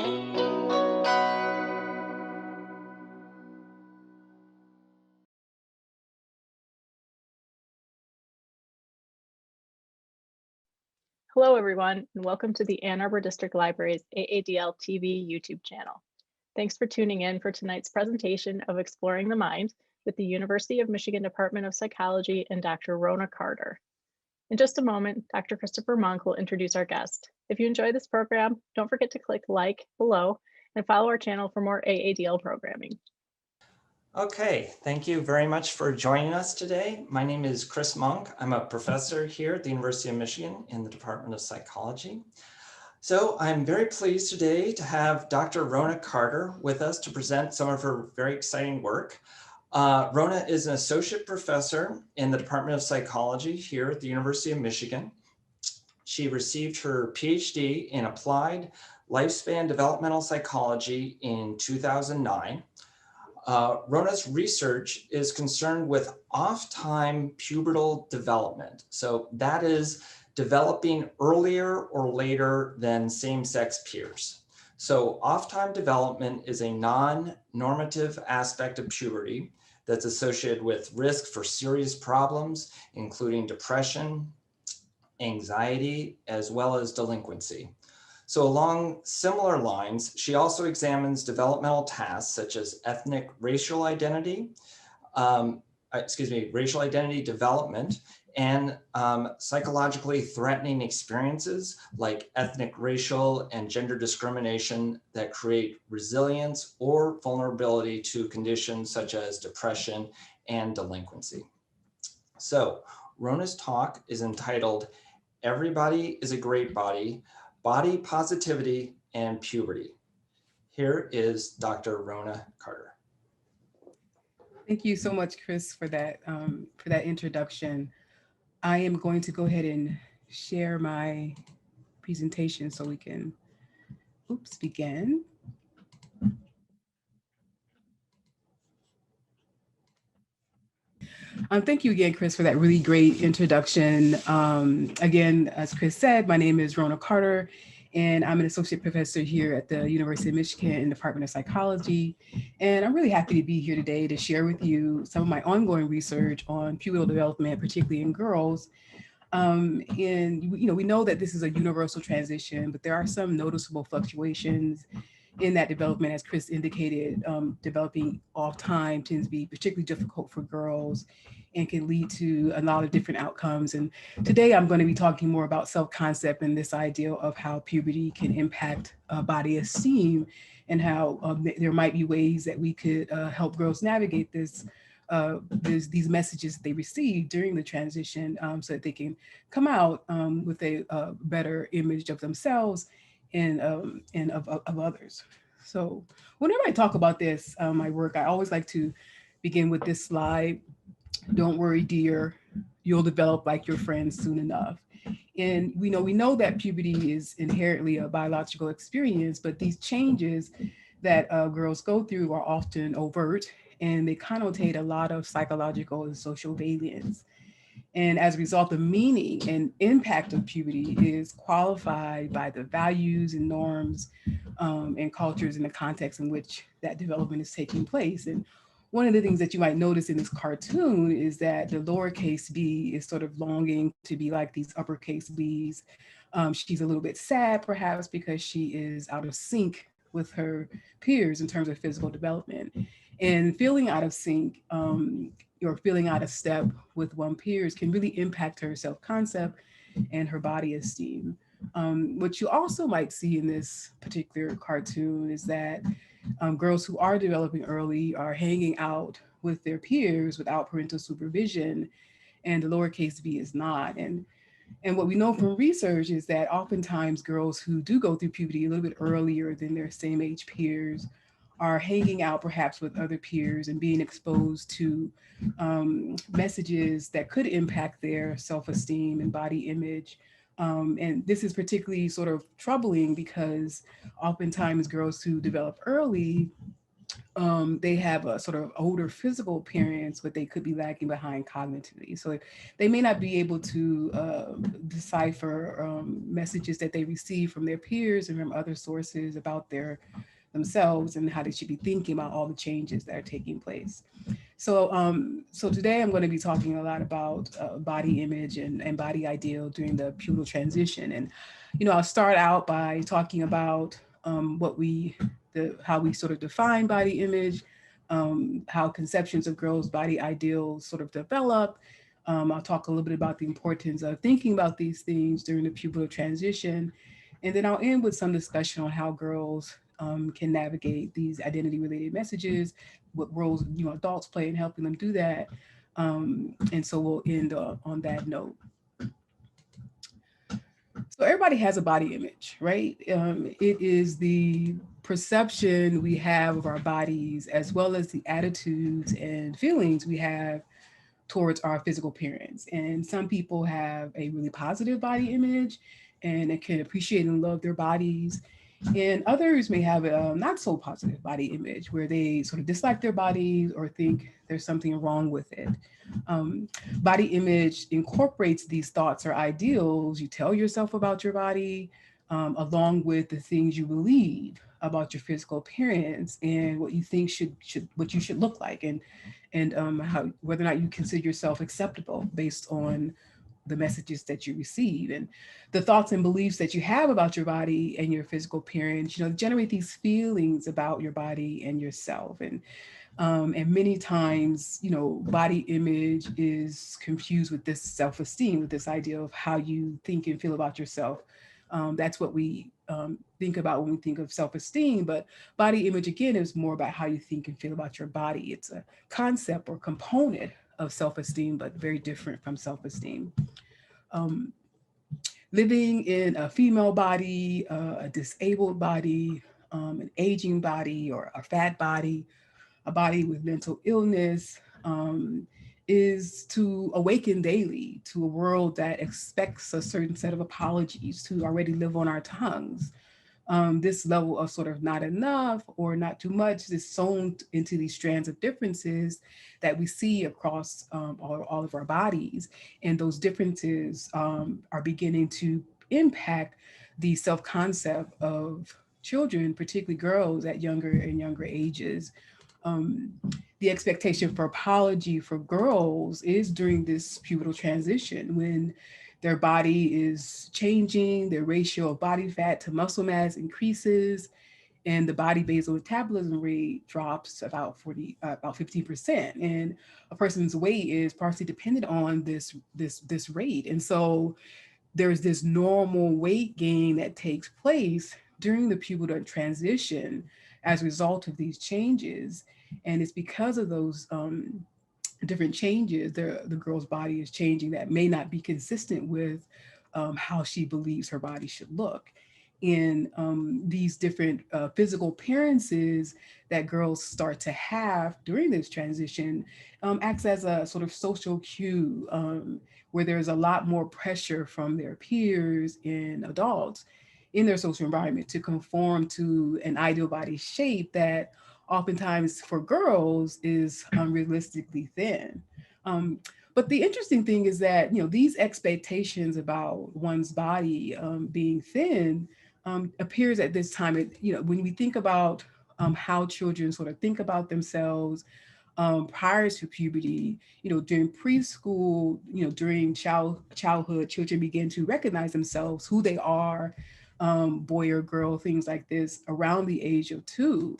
Hello, everyone, and welcome to the Ann Arbor District Library's AADL TV YouTube channel. Thanks for tuning in for tonight's presentation of Exploring the Mind with the University of Michigan Department of Psychology and Dr. Rona Carter. In just a moment, Dr. Christopher Monk will introduce our guest. If you enjoy this program, don't forget to click like below and follow our channel for more AADL programming. Okay, thank you very much for joining us today. My name is Chris Monk. I'm a professor here at the University of Michigan in the Department of Psychology. So I'm very pleased today to have Dr. Rona Carter with us to present some of her very exciting work. Rona is an associate professor in the Department of Psychology here at the University of Michigan. She received her PhD in applied lifespan developmental psychology in 2009. Rona's research is concerned with off-time pubertal development. So that is developing earlier or later than same-sex peers. So off-time development is a non-normative aspect of puberty that's associated with risk for serious problems, including depression, anxiety, as well as delinquency. So along similar lines, she also examines developmental tasks such as racial identity development, and psychologically threatening experiences like ethnic, racial, and gender discrimination that create resilience or vulnerability to conditions such as depression and delinquency. So Rona's talk is entitled, "Everybody is a Great Body, Body Positivity and Puberty." Here is Dr. Rona Carter. Thank you so much, Chris, for that introduction. I am going to go ahead and share my presentation so we can, begin. Thank you again, Chris, for that really great introduction. Again, as Chris said, my name is Rona Carter, and I'm an associate professor here at the University of Michigan in the Department of Psychology. And I'm really happy to be here today to share with you some of my ongoing research on pubertal development, particularly in girls. And we know that this is a universal transition, but there are some noticeable fluctuations in that development. As Chris indicated, developing off time tends to be particularly difficult for girls and can lead to a lot of different outcomes. And today I'm going to be talking more about self-concept and this idea of how puberty can impact body esteem, and how there might be ways that we could help girls navigate these messages they receive during the transition, so that they can come out with a better image of themselves and of others. So whenever I talk about this, my work, I always like to begin with this slide. Don't worry, dear, you'll develop like your friends soon enough. And we know that puberty is inherently a biological experience, but these changes that girls go through are often overt, and they connotate a lot of psychological and social variance. And as a result, the meaning and impact of puberty is qualified by the values and norms and cultures in the context in which that development is taking place. And one of the things that you might notice in this cartoon is that the lowercase b is sort of longing to be like these uppercase b's. She's a little bit sad, perhaps, because she is out of sync with her peers in terms of physical development. And feeling out of sync or feeling out of step with one peers can really impact her self-concept and her body esteem. What you also might see in this particular cartoon is that girls who are developing early are hanging out with their peers without parental supervision, and the lowercase b is not. And what we know from research is that oftentimes girls who do go through puberty a little bit earlier than their same age peers are hanging out perhaps with other peers and being exposed to messages that could impact their self-esteem and body image. And this is particularly sort of troubling because oftentimes girls who develop early they have a sort of older physical appearance, but they could be lagging behind cognitively. So they may not be able to decipher messages that they receive from their peers and from other sources about themselves and how they should be thinking about all the changes that are taking place. So today I'm going to be talking a lot about body image and body ideal during the pubertal transition. And, I'll start out by talking about how we sort of define body image, how conceptions of girls' body ideals sort of develop. I'll talk a little bit about the importance of thinking about these things during the pubertal transition. And then I'll end with some discussion on how girls can navigate these identity related messages, what roles adults play in helping them do that. And so we'll end on that note. So everybody has a body image, right? It is the perception we have of our bodies as well as the attitudes and feelings we have towards our physical appearance. And some people have a really positive body image and they can appreciate and love their bodies. And others may have a not so positive body image where they sort of dislike their bodies or think there's something wrong with it. Body image incorporates these thoughts or ideals you tell yourself about your body, along with the things you believe about your physical appearance and what you think what you should look like, and how whether or not you consider yourself acceptable based on the messages that you receive. And the thoughts and beliefs that you have about your body and your physical appearance, generate these feelings about your body and yourself. And many times, body image is confused with this self-esteem, with this idea of how you think and feel about yourself. That's what we think about when we think of self-esteem. But body image, again, is more about how you think and feel about your body. It's a concept or component of self-esteem, but very different from self-esteem. Um, Living in a female body, a disabled body, an aging body, or a fat body, a body with mental illness, is to awaken daily to a world that expects a certain set of apologies to already live on our tongues. This level of sort of not enough or not too much is sewn into these strands of differences that we see across all of our bodies. And those differences are beginning to impact the self-concept of children, particularly girls at younger and younger ages. Um, the expectation for apology for girls is during this pubertal transition when their body is changing, their ratio of body fat to muscle mass increases, and the body basal metabolism rate drops about 15%. And a person's weight is partially dependent on this rate. And so there's this normal weight gain that takes place during the pubertal transition as a result of these changes. And it's because of those different changes, the girl's body is changing that may not be consistent with how she believes her body should look. In these different physical appearances that girls start to have during this transition acts as a sort of social cue where there's a lot more pressure from their peers and adults in their social environment to conform to an ideal body shape that oftentimes for girls is unrealistically thin. Um, but the interesting thing is that, these expectations about one's body being thin appears at this time, when we think about how children sort of think about themselves prior to puberty, during preschool, during childhood, children begin to recognize themselves, who they are, boy or girl, things like this, around the age of 2.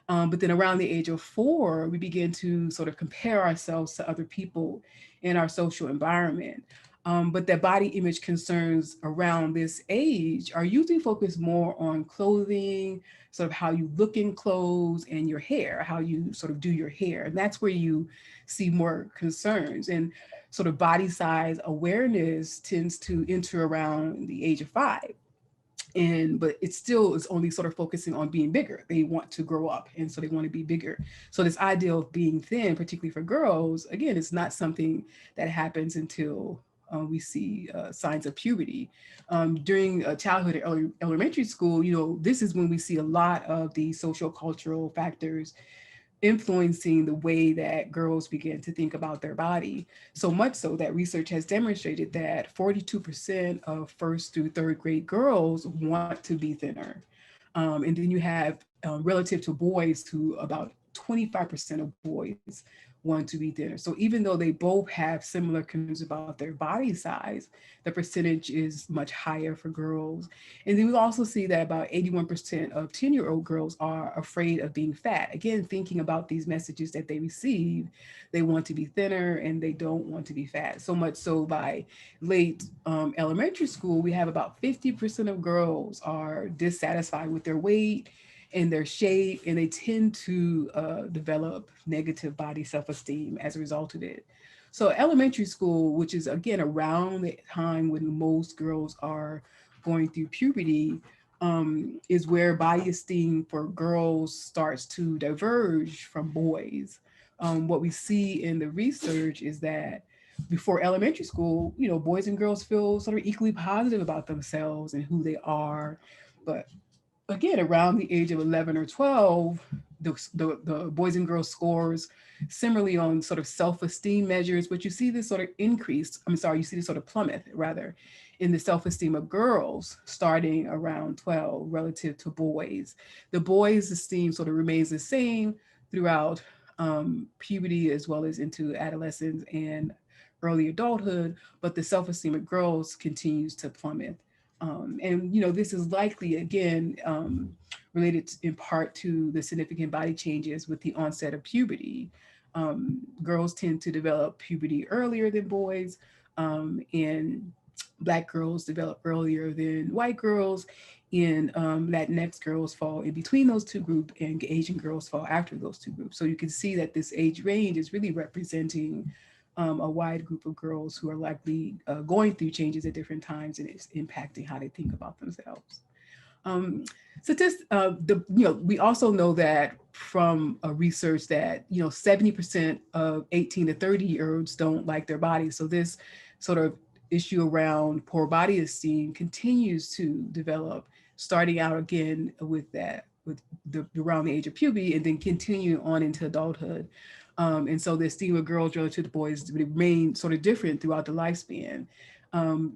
But then around the age of 4, we begin to sort of compare ourselves to other people in our social environment. But that body image concerns around this age are usually focused more on clothing, sort of how you look in clothes, and your hair, how you sort of do your hair. And that's where you see more concerns. And sort of body size awareness tends to enter around the age of 5. But it still is only sort of focusing on being bigger. They want to grow up, and so they want to be bigger. So this idea of being thin, particularly for girls, again, it's not something that happens until we see signs of puberty. During childhood and elementary school, this is when we see a lot of the social cultural factors influencing the way that girls begin to think about their body. So much so that research has demonstrated that 42% of first through third grade girls want to be thinner. And then you have relative to boys who about 25% of boys want to be thinner. So even though they both have similar concerns about their body size, the percentage is much higher for girls. And then we also see that about 81% of 10-year-old girls are afraid of being fat. Again, thinking about these messages that they receive, they want to be thinner and they don't want to be fat. So much so by late elementary school, we have about 50% of girls are dissatisfied with their weight and their shape, and they tend to develop negative body self-esteem as a result of it. So elementary school, which is again around the time when most girls are going through puberty, is where body esteem for girls starts to diverge from boys. What we see in the research is that before elementary school, boys and girls feel sort of equally positive about themselves and who they are. But again, around the age of 11 or 12, the boys and girls scores similarly on sort of self-esteem measures, but you see this sort of you see this sort of plummet rather in the self-esteem of girls starting around 12 relative to boys. The boys' esteem sort of remains the same throughout puberty as well as into adolescence and early adulthood, but the self-esteem of girls continues to plummet. And this is likely again related in part to the significant body changes with the onset of puberty. Girls tend to develop puberty earlier than boys, and Black girls develop earlier than white girls, and Latinx girls fall in between those two groups, and Asian girls fall after those two groups. So you can see that this age range is really representing a wide group of girls who are likely going through changes at different times, and it's impacting how they think about themselves. We also know that from research that 70% of 18 to 30-year-olds don't like their bodies. So this sort of issue around poor body esteem continues to develop, starting out again with around the age of puberty and then continue on into adulthood. And so the esteem of girls relative to boys remain sort of different throughout the lifespan.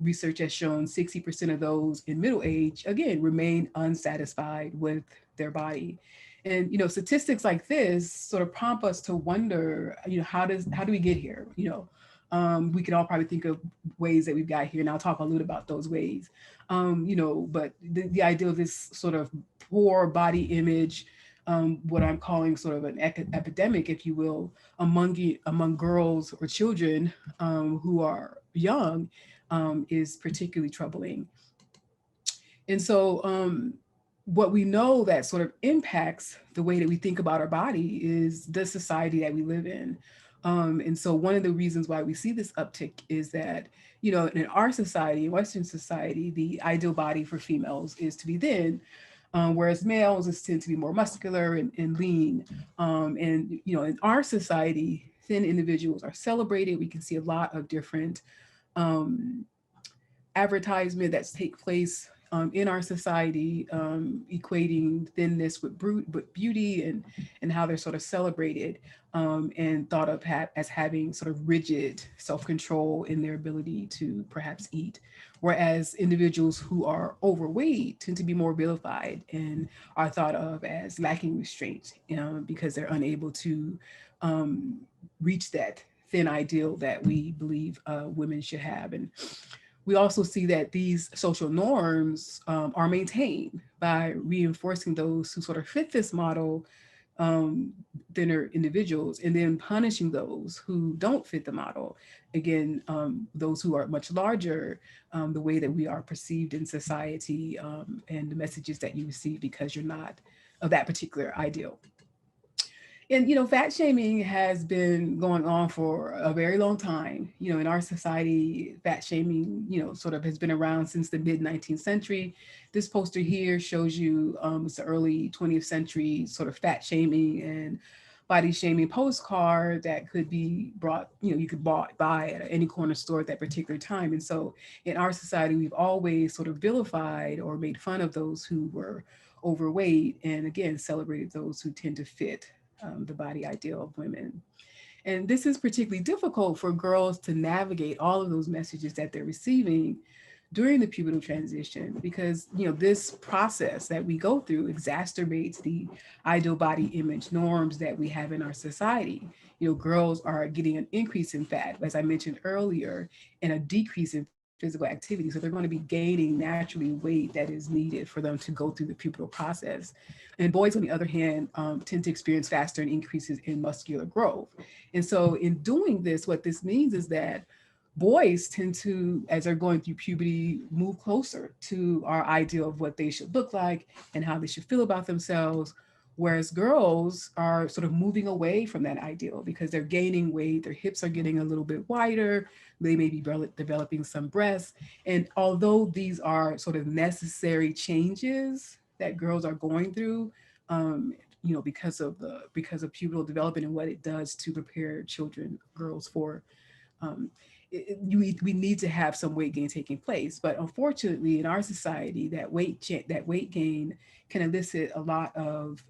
Research has shown 60% of those in middle age, again, remain unsatisfied with their body. And, statistics like this sort of prompt us to wonder, how do we get here? We can all probably think of ways that we've got here, and I'll talk a little about those ways. But the idea of this sort of poor body image, what I'm calling sort of an epidemic, if you will, among girls or children who are young, is particularly troubling. And so what we know that sort of impacts the way that we think about our body is the society that we live in. And so one of the reasons why we see this uptick is that, in our society, Western society, the ideal body for females is to be thin, whereas males tend to be more muscular and lean. In our society, thin individuals are celebrated. We can see a lot of different advertisement that's take place in our society, equating thinness with beauty and how they're sort of celebrated and thought of as having sort of rigid self-control in their ability to perhaps eat. Whereas individuals who are overweight tend to be more vilified and are thought of as lacking restraint because they're unable to reach that thin ideal that we believe women should have. And we also see that these social norms are maintained by reinforcing those who sort of fit this model, thinner individuals, and then punishing those who don't fit the model. Again, those who are much larger, the way that we are perceived in society and the messages that you receive because you're not of that particular ideal. And, fat shaming has been going on for a very long time. In our society, fat shaming, sort of has been around since the mid-19th century. This poster here shows you it's the early 20th century sort of fat shaming and body shaming postcard that could be brought, you could buy at any corner store at that particular time. And so in our society, we've always sort of vilified or made fun of those who were overweight, and again, celebrated those who tend to fit the body ideal of women. And this is particularly difficult for girls to navigate all of those messages that they're receiving during the pubertal transition, because this process that we go through exacerbates the ideal body image norms that we have in our society. Girls are getting an increase in fat, as I mentioned earlier, and a decrease in physical activity. So they're going to be gaining naturally weight that is needed for them to go through the pubertal process. And boys, on the other hand, tend to experience faster and increases in muscular growth. And so in doing this, what this means is that boys tend to, as they're going through puberty, move closer to our ideal of what they should look like and how they should feel about themselves. Whereas girls are sort of moving away from that ideal because they're gaining weight, their hips are getting a little bit wider, they may be developing some breasts. And although these are sort of necessary changes that girls are going through, because of pubertal development and what it does to prepare children, girls for um, we need to have some weight gain taking place. But unfortunately, in our society, that weight gain can elicit a lot of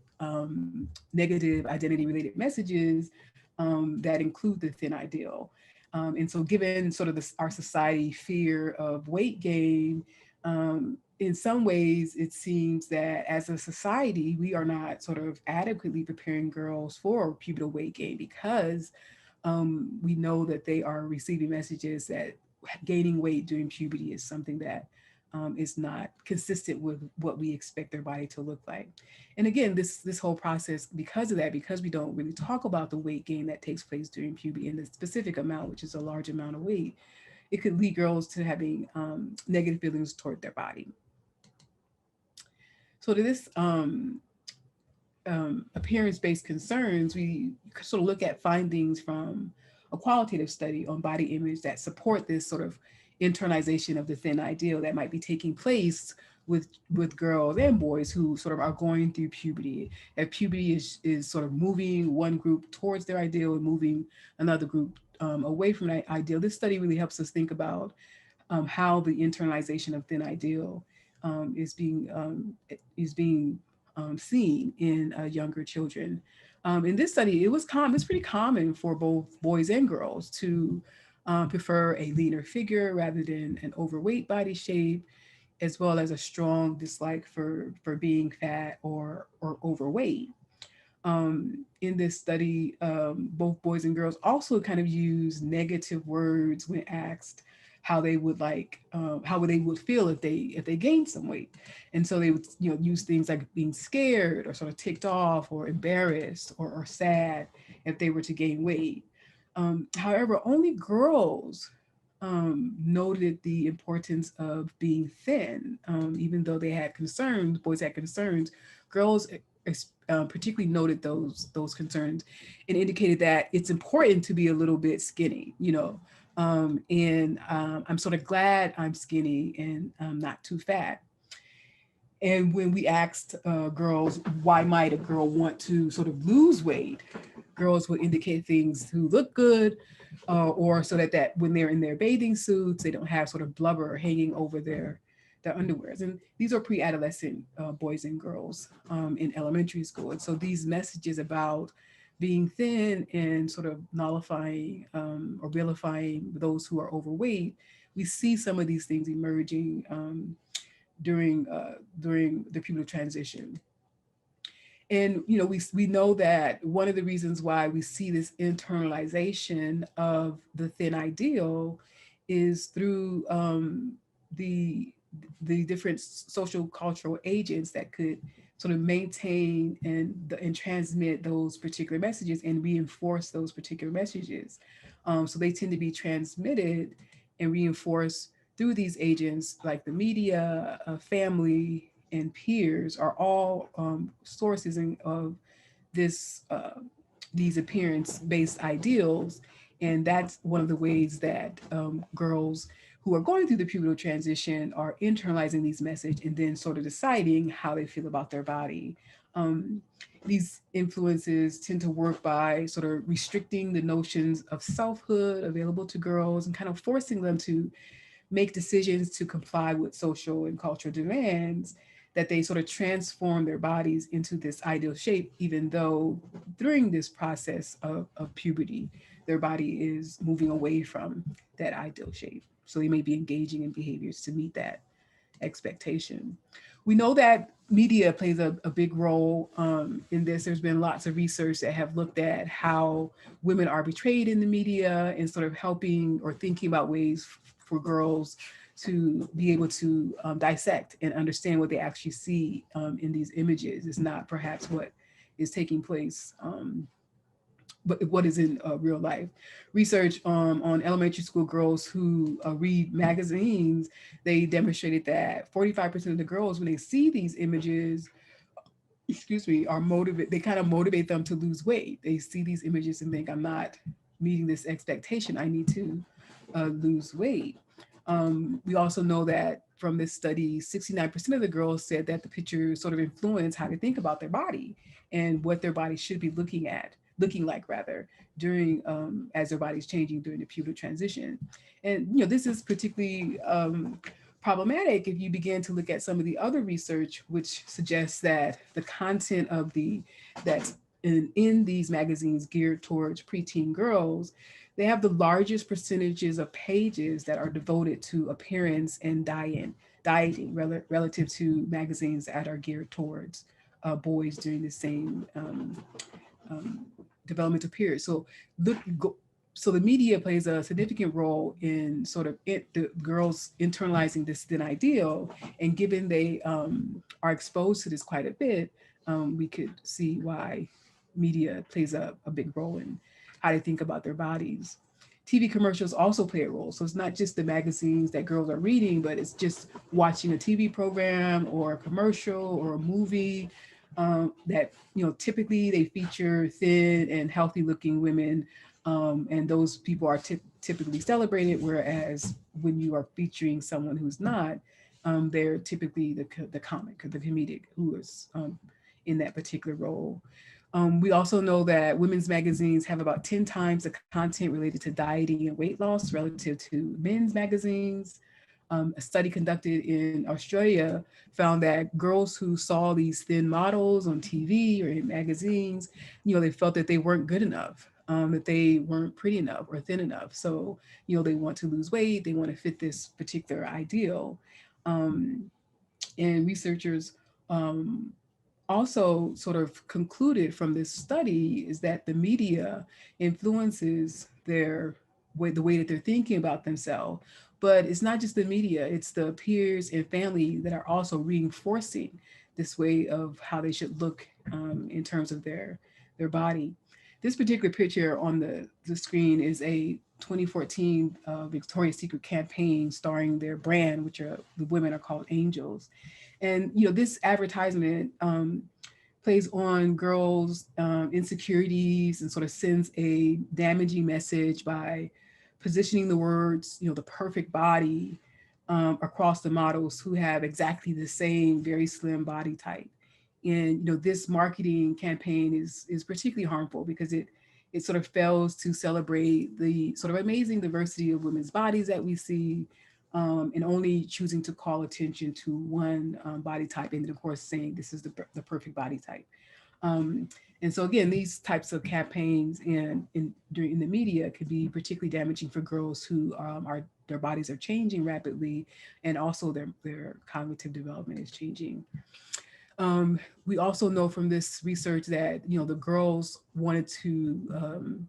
negative identity related messages that include the thin ideal. And so given sort of our society fear of weight gain, in some ways, it seems that as a society, we are not sort of adequately preparing girls for pubertal weight gain because we know that they are receiving messages that gaining weight during puberty is something that is not consistent with what we expect their body to look like. And again, this whole process, because of that, because we don't really talk about the weight gain that takes place during puberty and the specific amount, which is a large amount of weight, it could lead girls to having negative feelings toward their body. So to this appearance-based concerns, we sort of look at findings from a qualitative study on body image that support this sort of internalization of the thin ideal that might be taking place with girls and boys who sort of are going through puberty. If puberty is sort of moving one group towards their ideal and moving another group away from that ideal, this study really helps us think about how the internalization of thin ideal is being seen in younger children. In this study, it's pretty common for both boys and girls to prefer a leaner figure rather than an overweight body shape, as well as a strong dislike for being fat or overweight. In this study, both boys and girls also kind of use negative words when asked how they would feel if they gained some weight. And so they would use things like being scared or sort of ticked off or embarrassed or sad if they were to gain weight. However, only girls noted the importance of being thin. Even though they had concerns, boys had concerns, girls particularly noted those concerns and indicated that it's important to be a little bit skinny, I'm sort of glad I'm skinny and I'm not too fat. And when we asked girls, why might a girl want to sort of lose weight, girls would indicate things who look good, or so that when they're in their bathing suits, they don't have sort of blubber hanging over their underwears. And these are pre-adolescent boys and girls in elementary school. And so these messages about being thin and sort of nullifying or vilifying those who are overweight, we see some of these things emerging during the pubertal transition. And we know that one of the reasons why we see this internalization of the thin ideal is through the different social cultural agents that could sort of maintain and transmit those particular messages and reinforce those particular messages. So they tend to be transmitted and reinforced through these agents, like the media, family, and peers are all sources of this these appearance-based ideals. And that's one of the ways that girls who are going through the pubertal transition are internalizing these messages and then sort of deciding how they feel about their body. Um, these influences tend to work by sort of restricting the notions of selfhood available to girls and kind of forcing them to make decisions to comply with social and cultural demands, that they sort of transform their bodies into this ideal shape, even though during this process of puberty, their body is moving away from that ideal shape. So they may be engaging in behaviors to meet that expectation. We know that media plays a big role in this. There's been lots of research that have looked at how women are portrayed in the media and sort of helping or thinking about ways for girls to be able to dissect and understand what they actually see in these images. It's not perhaps what is taking place but what is in real life. Research on elementary school girls who read magazines, they demonstrated that 45% of the girls, when they see these images, are motivated, they kind of motivate them to lose weight. They see these images and think, I'm not meeting this expectation, I need to lose weight. We also know that from this study, 69% of the girls said that the pictures sort of influence how they think about their body and what their body should be looking like rather, during as their body's changing during the pubertal transition. And this is particularly problematic if you begin to look at some of the other research, which suggests that the content of that's in these magazines geared towards preteen girls, they have the largest percentages of pages that are devoted to appearance and dieting relative to magazines that are geared towards boys during the same developmental period. So so the media plays a significant role in sort of the girls internalizing this thin ideal, and given they are exposed to this quite a bit, we could see why media plays a big role in how they think about their bodies. TV commercials also play a role. So it's not just the magazines that girls are reading, but it's just watching a TV program or a commercial or a movie that, typically they feature thin and healthy looking women. And those people are typically celebrated, whereas when you are featuring someone who's not, they're typically the comic or the comedic who is in that particular role. We also know that women's magazines have about 10 times the content related to dieting and weight loss relative to men's magazines. A study conducted in Australia found that girls who saw these thin models on TV or in magazines, they felt that they weren't good enough, that they weren't pretty enough or thin enough. So, they want to lose weight, they want to fit this particular ideal. And researchers also sort of concluded from this study is that the media influences the way that they're thinking about themselves. But it's not just the media, it's the peers and family that are also reinforcing this way of how they should look in terms of their body. This particular picture on the screen is a 2014 Victoria's Secret campaign starring their brand, which the women are called angels. And this advertisement plays on girls' insecurities and sort of sends a damaging message by positioning the words, the perfect body across the models who have exactly the same very slim body type. And this marketing campaign is particularly harmful because it sort of fails to celebrate the sort of amazing diversity of women's bodies that we see, and only choosing to call attention to one body type, and then of course saying this is the perfect body type. And so again, these types of campaigns in the media could be particularly damaging for girls who their bodies are changing rapidly, and also their cognitive development is changing. We also know from this research that the girls wanted to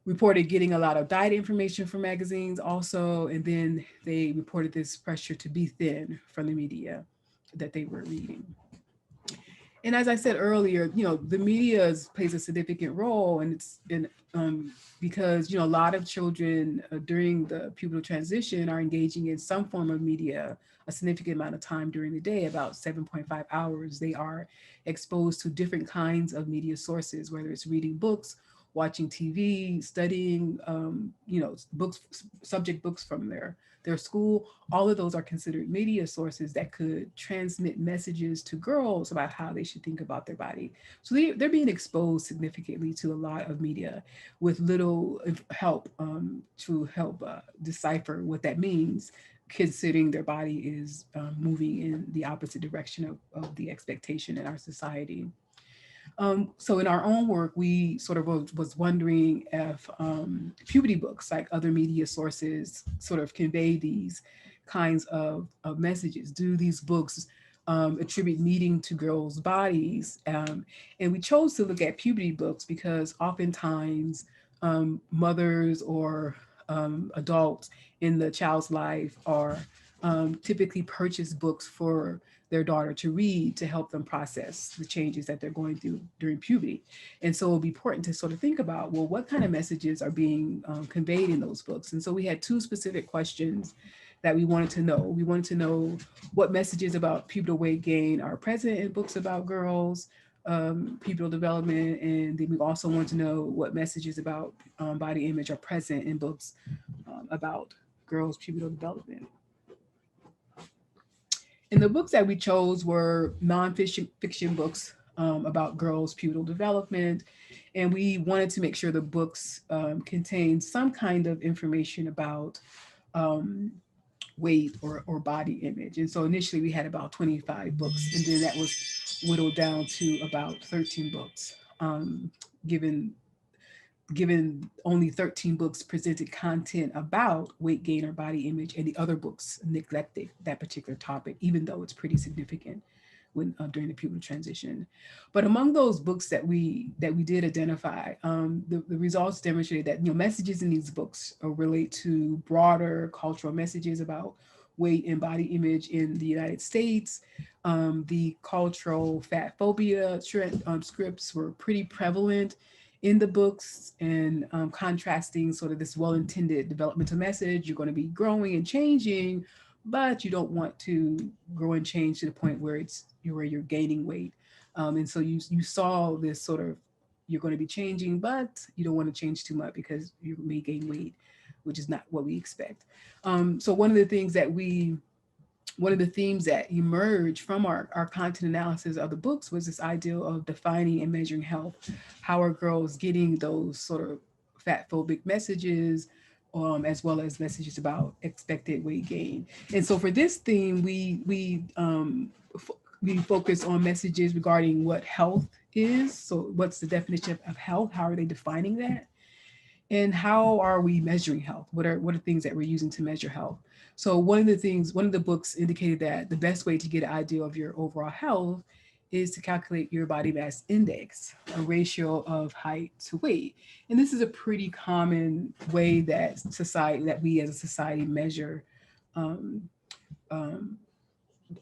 reported getting a lot of diet information from magazines also, and then they reported this pressure to be thin from the media that they were reading. And as I said earlier, the media plays a significant role, and it's because a lot of children during the pubertal transition are engaging in some form of media a significant amount of time during the day, about 7.5 hours. They are exposed to different kinds of media sources, whether it's reading books, watching TV, studying, books, subject books from their their school. All of those are considered media sources that could transmit messages to girls about how they should think about their body. So they're being exposed significantly to a lot of media with little help to help decipher what that means, considering their body is moving in the opposite direction of the expectation in our society. So in our own work, we sort of was wondering if puberty books, like other media sources, sort of convey these kinds of messages. Do these books attribute meaning to girls' bodies? And we chose to look at puberty books because oftentimes mothers or adults in the child's life are typically purchase books for their daughter to read to help them process the changes that they're going through during puberty. And so it'll be important to sort of think about, well, what kind of messages are being conveyed in those books? And so we had two specific questions that we wanted to know. We wanted to know what messages about pubertal weight gain are present in books about girls, pubertal development, and then we also want to know what messages about body image are present in books about girls' pubertal development. And the books that we chose were nonfiction books about girls' pubertal development. And we wanted to make sure the books contained some kind of information about weight or body image. And so initially we had about 25 books, and then that was whittled down to about 13 books, given only 13 books presented content about weight gain or body image, and the other books neglected that particular topic, even though it's pretty significant when during the pubertal transition. But among those books that we did identify, the results demonstrated that messages in these books relate to broader cultural messages about weight and body image in the United States. The cultural fat phobia scripts were pretty prevalent in the books, and contrasting sort of this well-intended developmental message: you're going to be growing and changing, but you don't want to grow and change to the point where you're gaining weight. And so you saw this sort of, you're going to be changing, but you don't want to change too much because you may gain weight, which is not what we expect. So one of the themes that emerged from our content analysis of the books was this idea of defining and measuring health. How are girls getting those sort of fat phobic messages, as well as messages about expected weight gain? And so for this theme, we focus on messages regarding what health is. So what's the definition of health? How are they defining that? And how are we measuring health? What are things that we're using to measure health? So one of the books indicated that the best way to get an idea of your overall health is to calculate your body mass index, a ratio of height to weight. And this is a pretty common way that we as a society measure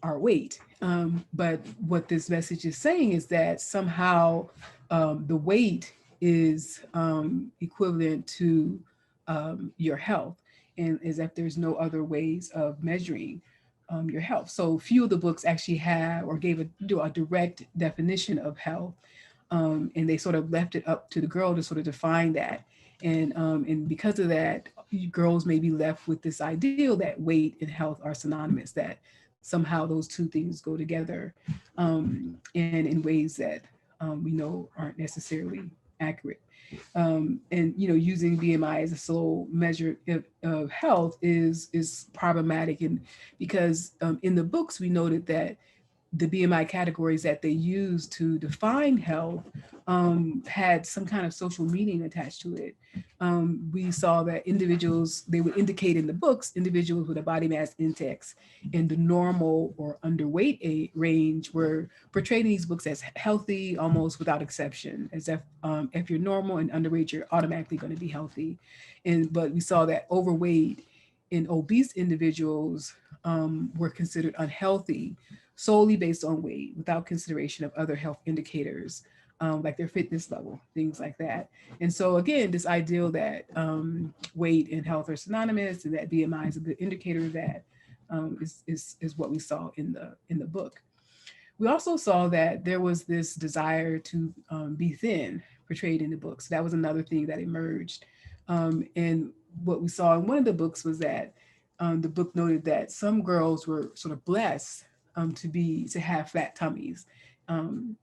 our weight. But what this message is saying is that somehow the weight is equivalent to your health, and as if there's no other ways of measuring your health. So few of the books actually have or gave a direct definition of health, and they sort of left it up to the girl to sort of define that. And because of that, girls may be left with this ideal that weight and health are synonymous, that somehow those two things go together, and in ways that we know aren't necessarily accurate. And using BMI as a sole measure of health is problematic, and because in the books we noted that the BMI categories that they used to define health had some kind of social meaning attached to it. We saw that they would indicate in the books, individuals with a body mass index in the normal or underweight range were portrayed in these books as healthy almost without exception, as if you're normal and underweight, you're automatically going to be healthy. But we saw that overweight and obese individuals were considered unhealthy solely based on weight, without consideration of other health indicators, like their fitness level, things like that. And so again, this ideal that weight and health are synonymous, and that BMI is a good indicator of that, is what we saw in the book. We also saw that there was this desire to be thin portrayed in the book. So that was another thing that emerged. And what we saw in one of the books was that the book noted that some girls were sort of blessed to have flat tummies. Um,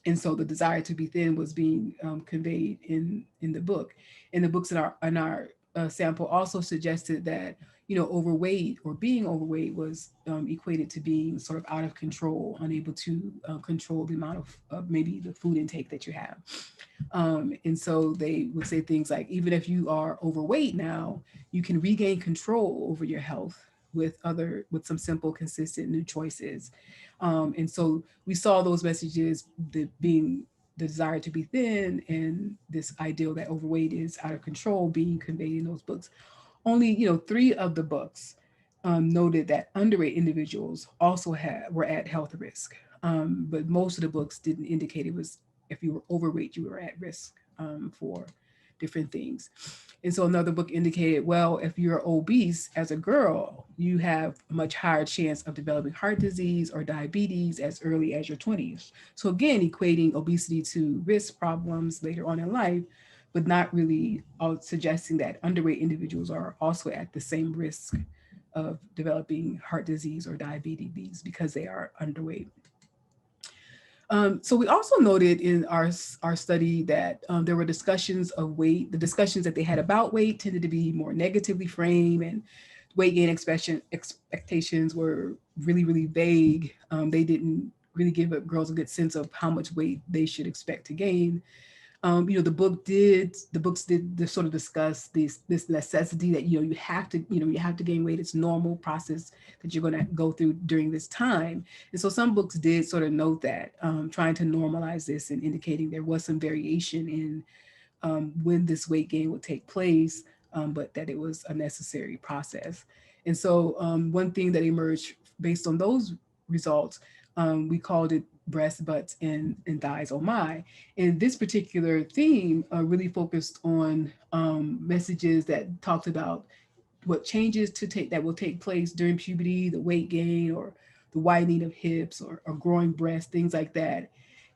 and so the desire to be thin was being conveyed in the book. And the books in our sample also suggested that overweight or being overweight was equated to being sort of out of control, unable to control the amount of maybe the food intake that you have. And so they would say things like, even if you are overweight now, you can regain control over your health with some simple, consistent new choices. And so we saw those messages, being the desire to be thin and this ideal that overweight is out of control, being conveyed in those books. Only 3 of the books noted that underweight individuals also were at health risk, but most of the books didn't indicate it was if you were overweight you were at risk for different things. And so another book indicated, well, if you're obese as a girl, you have a much higher chance of developing heart disease or diabetes as early as your 20s. So again, equating obesity to risk problems later on in life, but not really suggesting that underweight individuals are also at the same risk of developing heart disease or diabetes because they are underweight. So we also noted in our study that there were discussions of weight. The discussions that they had about weight tended to be more negatively framed, and weight gain expectations were really, really vague. They didn't really give girls a good sense of how much weight they should expect to gain. The books did sort of discuss this necessity that you have to gain weight. It's a normal process that you're going to go through during this time. And so some books did sort of note that, trying to normalize this and indicating there was some variation in when this weight gain would take place, but that it was a necessary process. And so one thing that emerged based on those results, we called it breast, butts, and thighs, oh my. And this particular theme really focused on messages that talked about what changes that will take place during puberty, the weight gain or the widening of hips or growing breasts, things like that,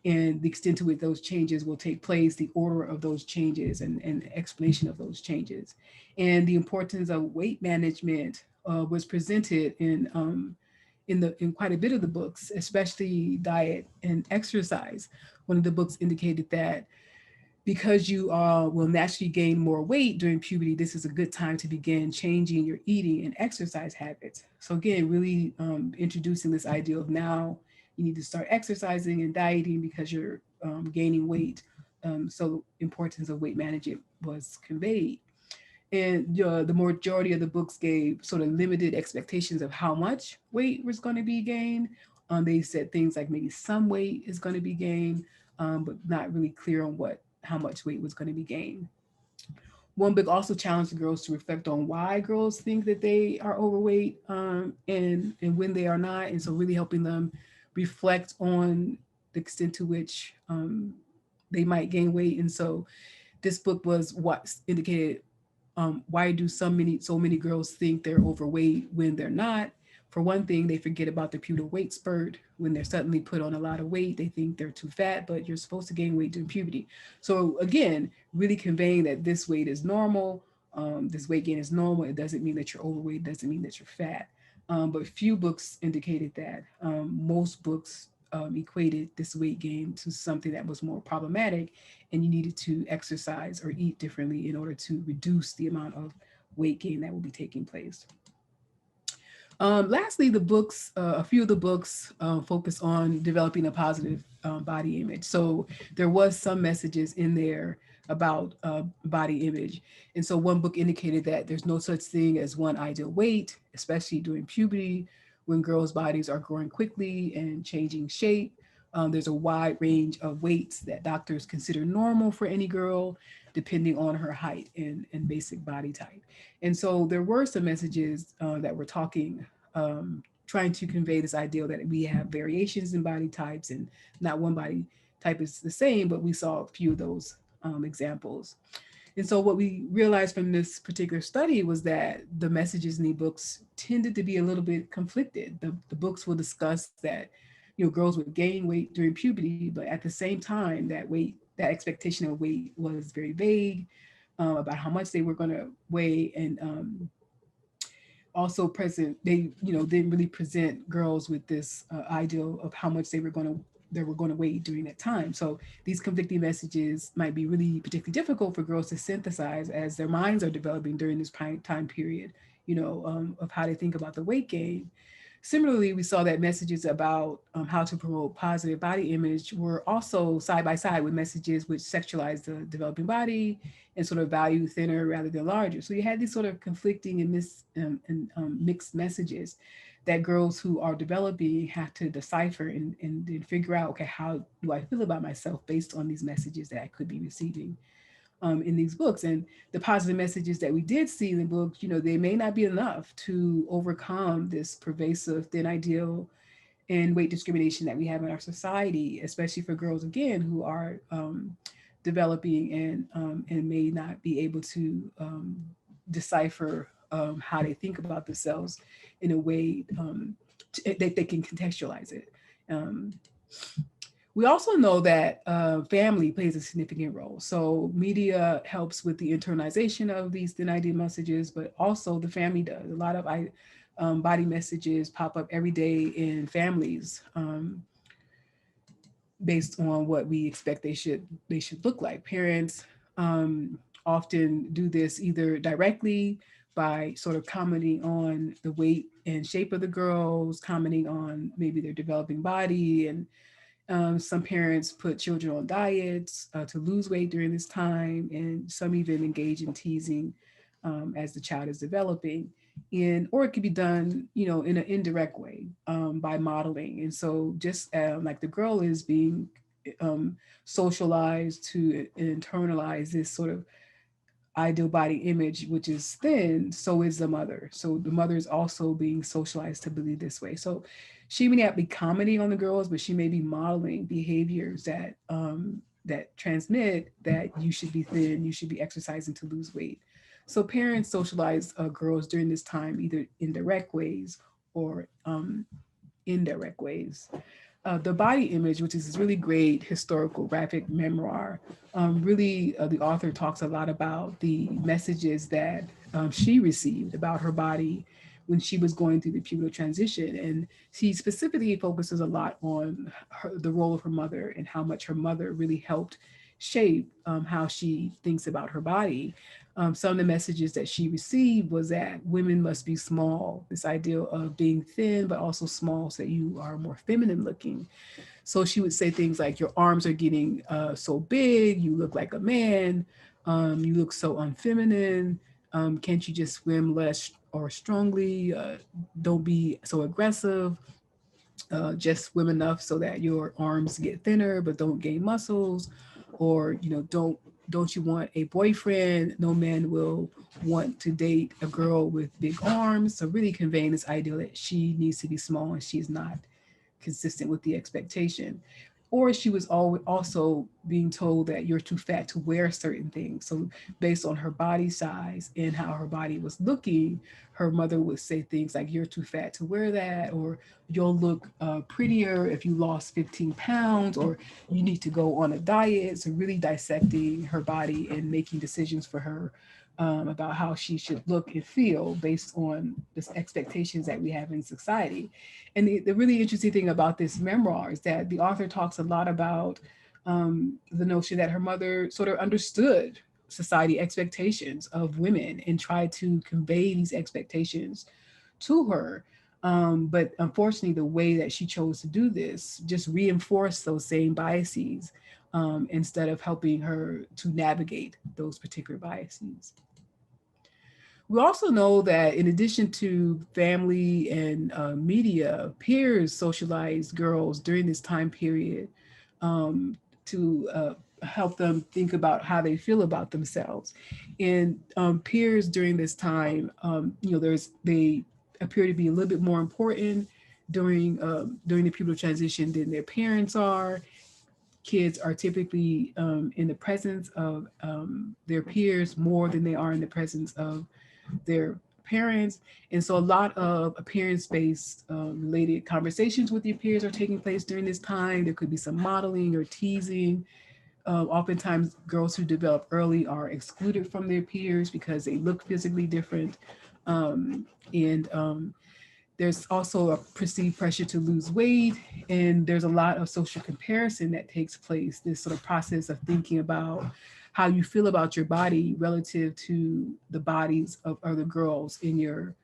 and the extent to which those changes will take place, the order of those changes, and explanation of those changes. And the importance of weight management was presented in quite a bit of the books, especially diet and exercise. One of the books indicated that because you will naturally gain more weight during puberty, this is a good time to begin changing your eating and exercise habits. So again, really introducing this idea of now you need to start exercising and dieting because you're gaining weight. So importance of weight management was conveyed. And the majority of the books gave sort of limited expectations of how much weight was going to be gained. They said things like maybe some weight is going to be gained, but not really clear on how much weight was going to be gained. One book also challenged the girls to reflect on why girls think that they are overweight, and when they are not. And so really helping them reflect on the extent to which they might gain weight. And so this book was what indicated, why do so many girls think they're overweight when they're not? For one thing, they forget about the pubertal weight spurt. When they're suddenly put on a lot of weight, they think they're too fat, but you're supposed to gain weight during puberty. So again, really conveying that this weight is normal, this weight gain is normal. It doesn't mean that you're overweight, it doesn't mean that you're fat. But few books indicated that. Most books equated this weight gain to something that was more problematic, and you needed to exercise or eat differently in order to reduce the amount of weight gain that will be taking place. Lastly, a few of the books focus on developing a positive body image. So there was some messages in there about body image. And so one book indicated that there's no such thing as one ideal weight, especially during puberty, when girls' bodies are growing quickly and changing shape. There's a wide range of weights that doctors consider normal for any girl, depending on her height and basic body type. And so there were some messages that were trying to convey this ideal that we have variations in body types and not one body type is the same, but we saw a few of those examples. And so what we realized from this particular study was that the messages in the books tended to be a little bit conflicted. The books will discuss that, girls would gain weight during puberty, but at the same time, that expectation of weight was very vague about how much they were going to weigh. And also present, they, didn't really present girls with this ideal of how much they were going to weigh during that time. So these conflicting messages might be really particularly difficult for girls to synthesize as their minds are developing during this time period, of how they think about the weight gain. Similarly, we saw that messages about how to promote positive body image were also side by side with messages which sexualize the developing body and sort of value thinner rather than larger. So you had these sort of conflicting and mixed messages that girls who are developing have to decipher and figure out, okay, how do I feel about myself based on these messages that I could be receiving in these books. And the positive messages that we did see in the books, they may not be enough to overcome this pervasive thin ideal and weight discrimination that we have in our society, especially for girls, again, who are developing and may not be able to decipher how they think about themselves in a way that they can contextualize it. We also know that family plays a significant role. So media helps with the internalization of these thin idea messages, but also the family does. A lot of body messages pop up every day in families based on what we expect they should look like. Parents often do this either directly by sort of commenting on the weight and shape of the girls, commenting on maybe their developing body, and some parents put children on diets to lose weight during this time, and some even engage in teasing as the child is developing. Or it could be done, in an indirect way by modeling. And so just like the girl is being socialized to internalize this sort of ideal body image, which is thin, so is the mother. So the mother is also being socialized to believe this way. So she may not be commenting on the girls, but she may be modeling behaviors that that transmit that you should be thin, you should be exercising to lose weight. So parents socialize girls during this time either in direct ways or indirect ways. The Body Image, which is this really great historical graphic memoir, really the author talks a lot about the messages that she received about her body when she was going through the pubertal transition. And she specifically focuses a lot on the role of her mother and how much her mother really helped shape how she thinks about her body. Some of the messages that she received was that women must be small, this idea of being thin, but also small so that you are more feminine looking. So she would say things like, your arms are getting so big, you look like a man, you look so unfeminine, can't you just swim less or strongly, don't be so aggressive, just swim enough so that your arms get thinner but don't gain muscles, or don't you want a boyfriend? No man will want to date a girl with big arms. So really conveying this idea that she needs to be small and she's not consistent with the expectation. Or she was also being told that you're too fat to wear certain things. So based on her body size and how her body was looking, her mother would say things like, you're too fat to wear that, or you'll look prettier if you lost 15 pounds, or you need to go on a diet. So really dissecting her body and making decisions for her about how she should look and feel based on the expectations that we have in society. And the really interesting thing about this memoir is that the author talks a lot about the notion that her mother sort of understood society expectations of women and tried to convey these expectations to her. But unfortunately, the way that she chose to do this just reinforced those same biases instead of helping her to navigate those particular biases. We also know that in addition to family and media, peers socialize girls during this time period to help them think about how they feel about themselves. And peers during this time, they appear to be a little bit more important during the pubertal transition than their parents are. Kids are typically in the presence of their peers more than they are in the presence of their parents. And so a lot of appearance-based related conversations with your peers are taking place during this time. There could be some modeling or teasing. Oftentimes girls who develop early are excluded from their peers because they look physically different. And there's also a perceived pressure to lose weight, and there's a lot of social comparison that takes place. This sort of process of thinking about how you feel about your body relative to the bodies of other girls in your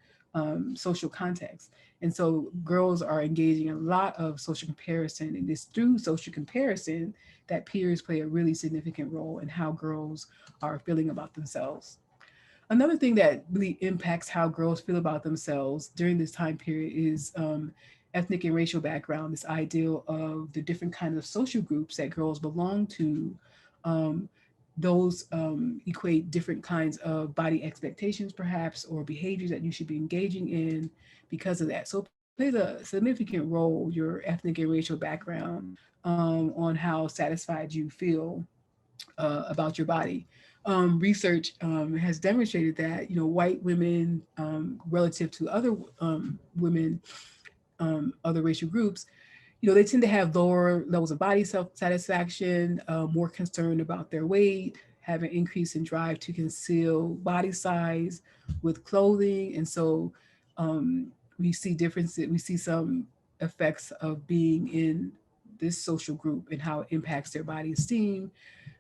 social context. And so girls are engaging in a lot of social comparison, and it's through social comparison that peers play a really significant role in how girls are feeling about themselves. Another thing that really impacts how girls feel about themselves during this time period is ethnic and racial background, this ideal of the different kinds of social groups that girls belong to. Um, those equate different kinds of body expectations, perhaps, or behaviors that you should be engaging in because of that. So it plays a significant role, your ethnic and racial background, on how satisfied you feel about your body. Research has demonstrated that white women relative to other women, other racial groups, they tend to have lower levels of body self satisfaction, more concerned about their weight, have an increase in drive to conceal body size with clothing, and so we see differences. We see some effects of being in this social group and how it impacts their body esteem.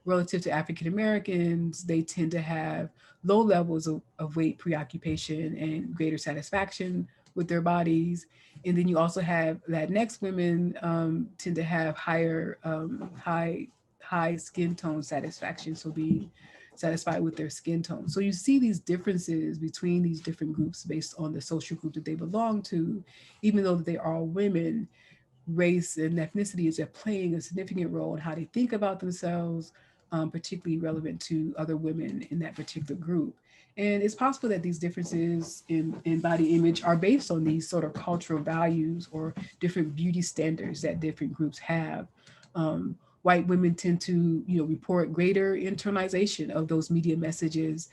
Relative to African Americans, they tend to have low levels of weight preoccupation and greater satisfaction with their bodies. And then you also have Latinx women tend to have high skin tone satisfaction, so being satisfied with their skin tone. So you see these differences between these different groups based on the social group that they belong to, even though they are all women. Race and ethnicity is playing a significant role in how they think about themselves, particularly relevant to other women in that particular group. And it's possible that these differences in body image are based on these sort of cultural values or different beauty standards that different groups have. White women tend to, report greater internalization of those media messages,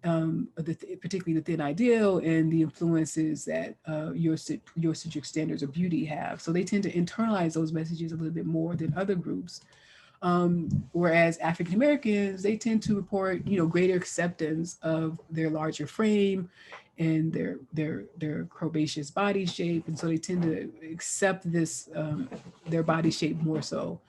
particularly the thin ideal and the influences that Eurocentric standards of beauty have. So they tend to internalize those messages a little bit more than other groups. Whereas African Americans, they tend to report, greater acceptance of their larger frame and their curvaceous body shape, and so they tend to accept this their body shape more so.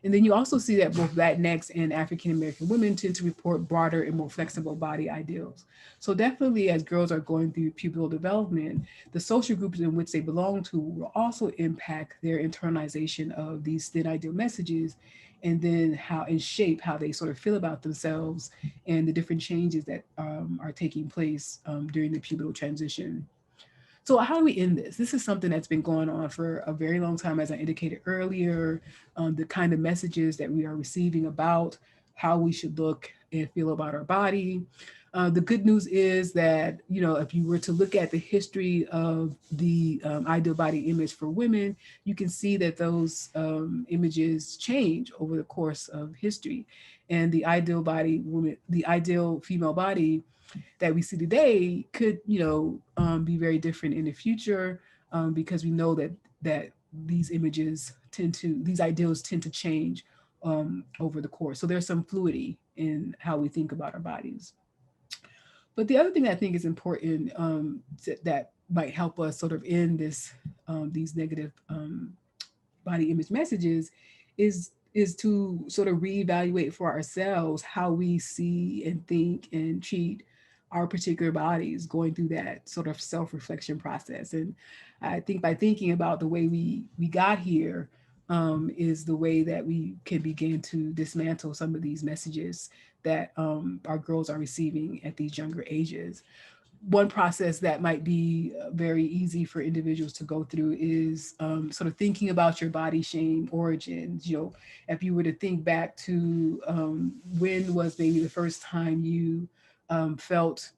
And then you also see that both Latinx and African American women tend to report broader and more flexible body ideals. So definitely, as girls are going through pubertal development, the social groups in which they belong to will also impact their internalization of these thin ideal messages, and then shape how they sort of feel about themselves and the different changes that are taking place during the pubertal transition. So how do we end this? This is something that's been going on for a very long time, as I indicated earlier. The kind of messages that we are receiving about how we should look and feel about our body. The good news is that, if you were to look at the history of the ideal body image for women, you can see that those images change over the course of history. And the ideal female body that we see today could, be very different in the future, because we know that these ideals tend to change over the course. So there's some fluidity in how we think about our bodies. But the other thing that I think is important, that might help us sort of end these negative body image messages is to sort of reevaluate for ourselves how we see and think and treat our particular bodies going through that sort of self-reflection process. And I think by thinking about the way we got here, is the way that we can begin to dismantle some of these messages that our girls are receiving at these younger ages. One process that might be very easy for individuals to go through is sort of thinking about your body shame origins. If you were to think back to when was maybe the first time you felt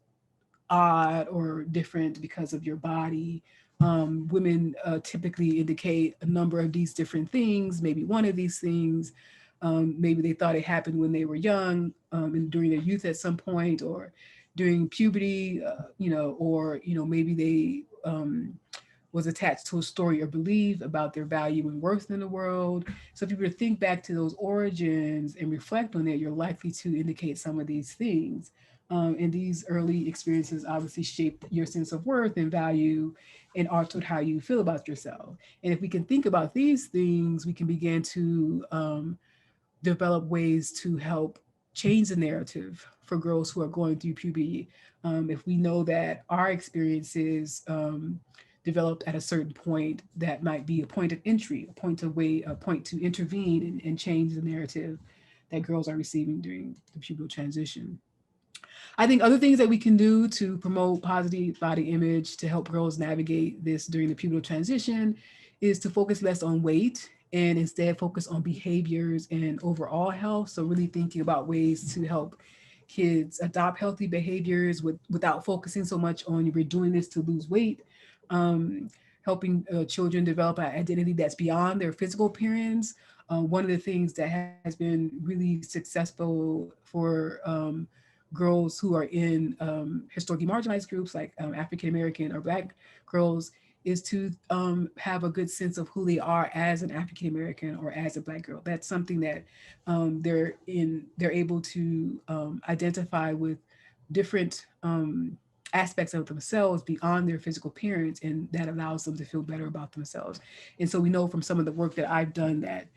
odd or different because of your body. Women typically indicate a number of these different things, maybe one of these things. Maybe they thought it happened when they were young and during their youth at some point, or during puberty, or maybe they was attached to a story or belief about their value and worth in the world. So if you were to think back to those origins and reflect on it, you're likely to indicate some of these things. And these early experiences obviously shape your sense of worth and value and altered how you feel about yourself. And if we can think about these things, we can begin to develop ways to help change the narrative for girls who are going through puberty. If we know that our experiences developed at a certain point, that might be a point of entry, a point to intervene and change the narrative that girls are receiving during the pubertal transition. I think other things that we can do to promote positive body image to help girls navigate this during the pubertal transition is to focus less on weight and instead focus on behaviors and overall health. So really thinking about ways to help kids adopt healthy behaviors without focusing so much on we're doing this to lose weight. Um, Helping children develop an identity that's beyond their physical appearance. One of the things that has been really successful for girls who are in historically marginalized groups like African American or Black girls is to have a good sense of who they are as an African American or as a Black girl. That's something that they're able to identify with different aspects of themselves beyond their physical appearance, and that allows them to feel better about themselves. And so we know from some of the work that I've done that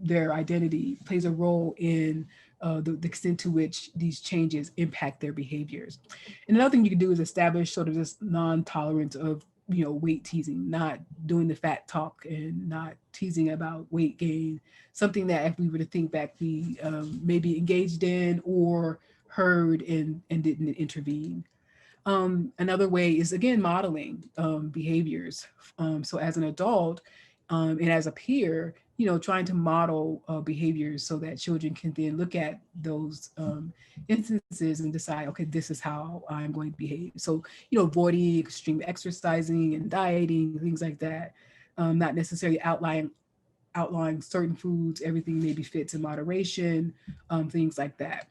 their identity plays a role in the extent to which these changes impact their behaviors. And another thing you can do is establish sort of this non-tolerance of weight teasing, not doing the fat talk and not teasing about weight gain. Something that if we were to think back, we maybe engaged in or heard and didn't intervene. Another way is again modeling behaviors. So as an adult and as a peer, trying to model behaviors so that children can then look at those instances and decide, okay, this is how I'm going to behave. So, avoiding extreme exercising and dieting, things like that. Not necessarily outlawing certain foods, everything maybe fits in moderation, things like that.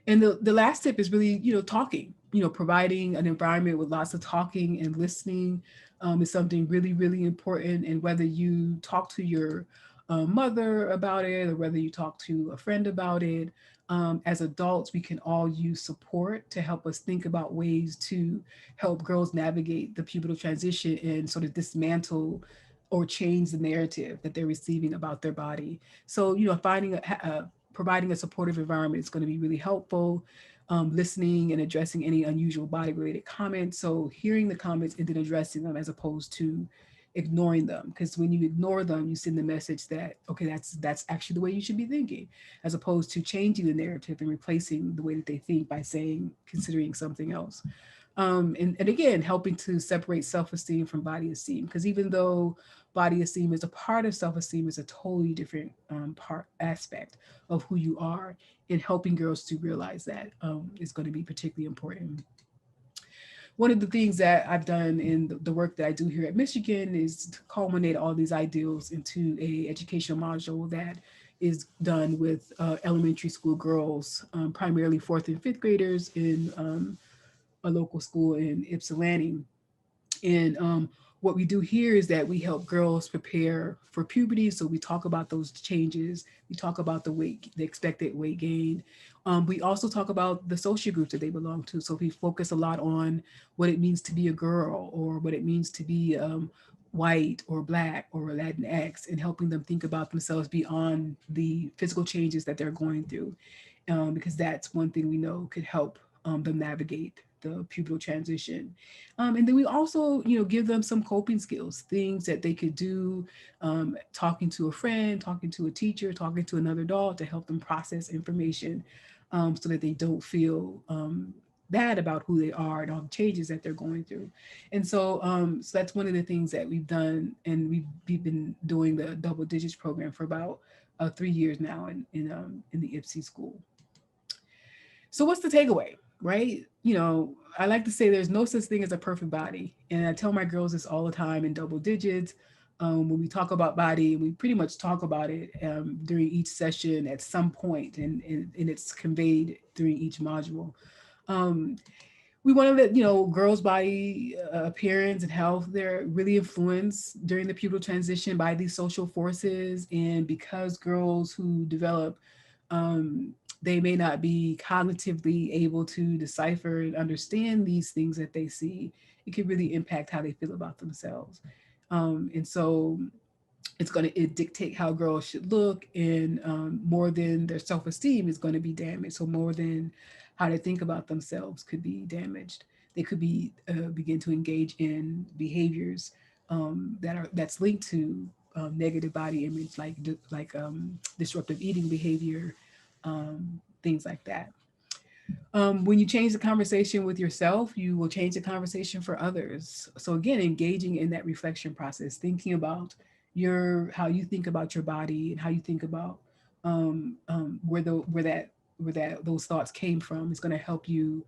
And the last tip is really, talking, providing an environment with lots of talking and listening is something really, really important. And whether you talk to your mother about it or whether you talk to a friend about it, as adults, we can all use support to help us think about ways to help girls navigate the pubertal transition and sort of dismantle or change the narrative that they're receiving about their body. So, providing a supportive environment is going to be really helpful. Listening and addressing any unusual body related comments. So hearing the comments and then addressing them as opposed to ignoring them. Because when you ignore them, you send the message that, okay, that's actually the way you should be thinking, as opposed to changing the narrative and replacing the way that they think by considering something else. And again, helping to separate self-esteem from body esteem, because even though body esteem is a part of self-esteem, is a totally different aspect of who you are, and helping girls to realize that is going to be particularly important. One of the things that I've done in the work that I do here at Michigan is to culminate all these ideals into a educational module that is done with elementary school girls, primarily fourth and fifth graders in a local school in Ypsilanti. And what we do here is that we help girls prepare for puberty. So we talk about those changes. We talk about the expected weight gain. We also talk about the social groups that they belong to. So we focus a lot on what it means to be a girl or what it means to be white or Black or Latinx, and helping them think about themselves beyond the physical changes that they're going through. Because that's one thing we know could help them navigate the pubertal transition. And then we also, give them some coping skills, things that they could do, talking to a friend, talking to a teacher, talking to another adult to help them process information so that they don't feel bad about who they are and all the changes that they're going through. And so that's one of the things that we've done. And we've been doing the double digits program for about 3 years now in the IPSI school. So what's the takeaway, right? I like to say there's no such thing as a perfect body. And I tell my girls this all the time in double digits. When we talk about body, we pretty much talk about it during each session at some point, and it's conveyed during each module. We want to let girls' body appearance and health, they're really influenced during the pubertal transition by these social forces. And because girls who develop they may not be cognitively able to decipher and understand these things that they see. It can really impact how they feel about themselves. And so it's going to dictate how girls should look, and more than their self-esteem is going to be damaged. So more than how they think about themselves could be damaged. They could be begin to engage in behaviors that's linked to negative body image, like disruptive eating behavior, things like that. When you change the conversation with yourself, you will change the conversation for others. So again, engaging in that reflection process, thinking about how you think about your body and how you think about where those thoughts came from is going to help you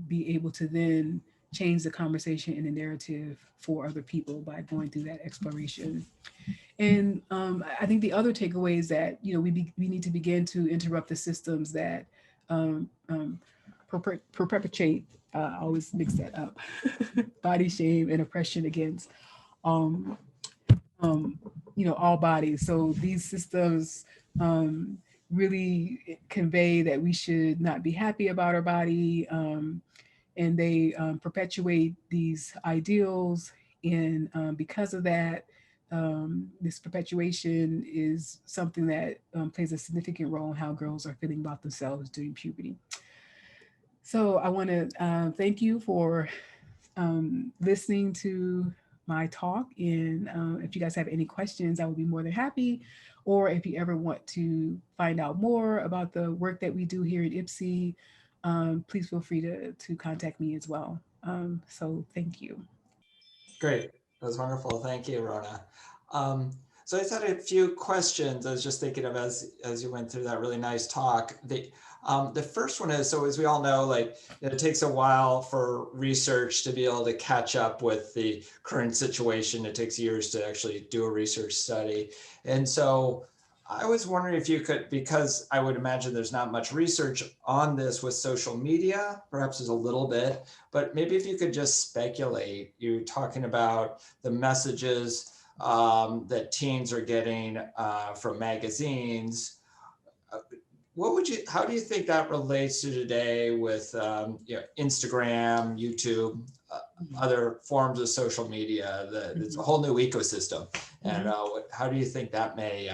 be able to then change the conversation and the narrative for other people by going through that exploration. And I think the other takeaway is that we need to begin to interrupt the systems that perpetuate. I always mix that up. Body shame and oppression against um, all bodies. So these systems really convey that we should not be happy about our body, and they perpetuate these ideals. And because of that, this perpetuation is something that plays a significant role in how girls are feeling about themselves during puberty. So I want to thank you for listening to my talk. And if you guys have any questions, I would be more than happy. Or if you ever want to find out more about the work that we do here at IPSI, please feel free to contact me as well. So thank you. Great. That was wonderful. Thank you, Rona. So I just had a few questions I was just thinking of as you went through that really nice talk. The first one is, so as we all know, like it takes a while for research to be able to catch up with the current situation. It takes years to actually do a research study. And so I was wondering if you could, because I would imagine there's not much research on this with social media, perhaps there's a little bit, but maybe if you could just speculate, you talking about the messages that teens are getting from magazines. How do you think that relates to today with Instagram, YouTube, other forms of social media? It's a whole new ecosystem. And how do you think that may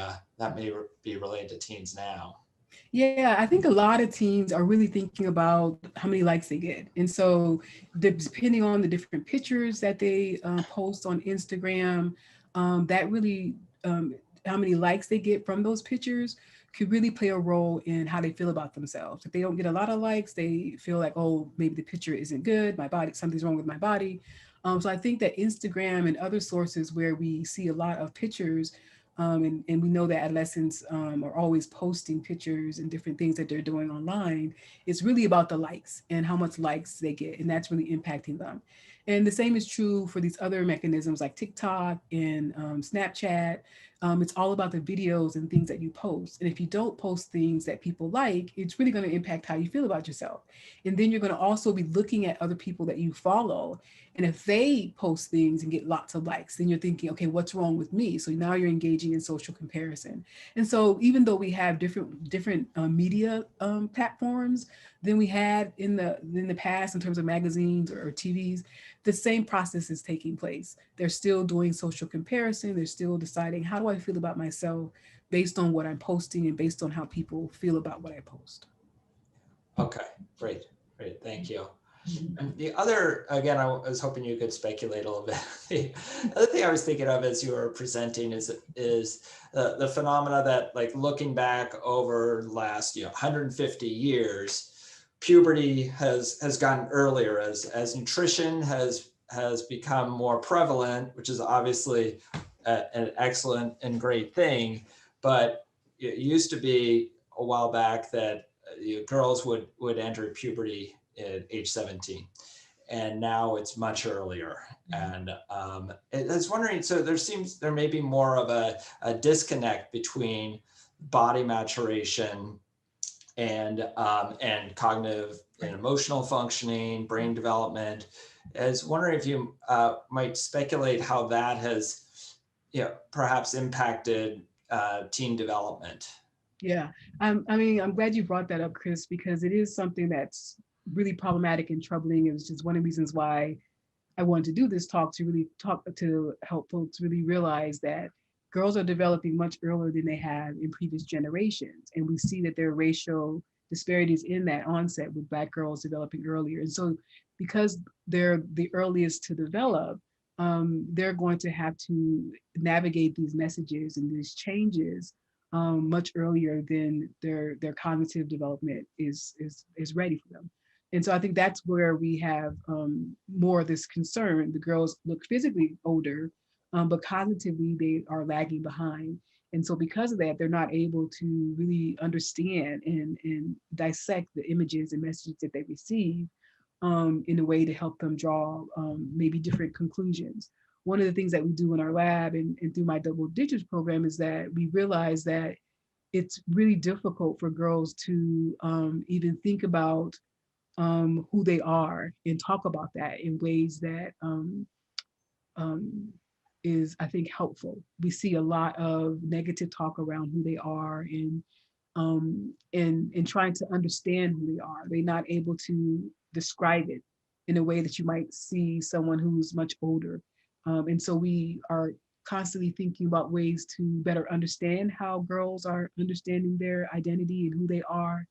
be related to teens now? Yeah, I think a lot of teens are really thinking about how many likes they get. And so depending on the different pictures that they post on Instagram, that really, how many likes they get from those pictures could really play a role in how they feel about themselves. If they don't get a lot of likes, they feel like, oh, maybe the picture isn't good, my body, something's wrong with my body. So I think that Instagram and other sources where we see a lot of pictures, and we know that adolescents are always posting pictures and different things that they're doing online. It's really about the likes and how much likes they get, and that's really impacting them. And the same is true for these other mechanisms like TikTok and Snapchat. It's all about the videos and things that you post. And if you don't post things that people like, it's really going to impact how you feel about yourself. And then you're going to also be looking at other people that you follow. And if they post things and get lots of likes, then you're thinking, okay, what's wrong with me? So now you're engaging in social comparison. And so even though we have different media platforms than we had in the past in terms of magazines or TVs, the same process is taking place. They're still doing social comparison. They're still deciding, how do I feel about myself based on what I'm posting and based on how people feel about what I post. Okay, great. Thank you. And the other, again, I was hoping you could speculate a little bit. The other thing I was thinking of as you were presenting is the phenomena that, like, looking back over the last 150 years, puberty has gotten earlier as nutrition has become more prevalent, which is obviously an excellent and great thing. But it used to be a while back that girls would enter puberty at age 17, and now it's much earlier. And I was wondering, so there may be more of a disconnect between body maturation and cognitive and emotional functioning, brain development. I was wondering if you might speculate how that has perhaps impacted teen development. Yeah, I mean, I'm glad you brought that up, Chris, because it is something that's really problematic and troubling. It was just one of the reasons why I wanted to do this talk, to really talk to help folks really realize that girls are developing much earlier than they have in previous generations. And we see that there are racial disparities in that onset with Black girls developing earlier. And so because they're the earliest to develop, they're going to have to navigate these messages and these changes much earlier than their cognitive development is ready for them. And so I think that's where we have more of this concern. The girls look physically older, but cognitively they are lagging behind. And so because of that, they're not able to really understand and dissect the images and messages that they receive in a way to help them draw maybe different conclusions. One of the things that we do in our lab and through my double digits program is that we realize that it's really difficult for girls to even think about who they are and talk about that in ways that um, is, I think, helpful. We see a lot of negative talk around who they are and trying to understand who they are. They're not able to describe it in a way that you might see someone who's much older. And so we are constantly thinking about ways to better understand how girls are understanding their identity and who they are.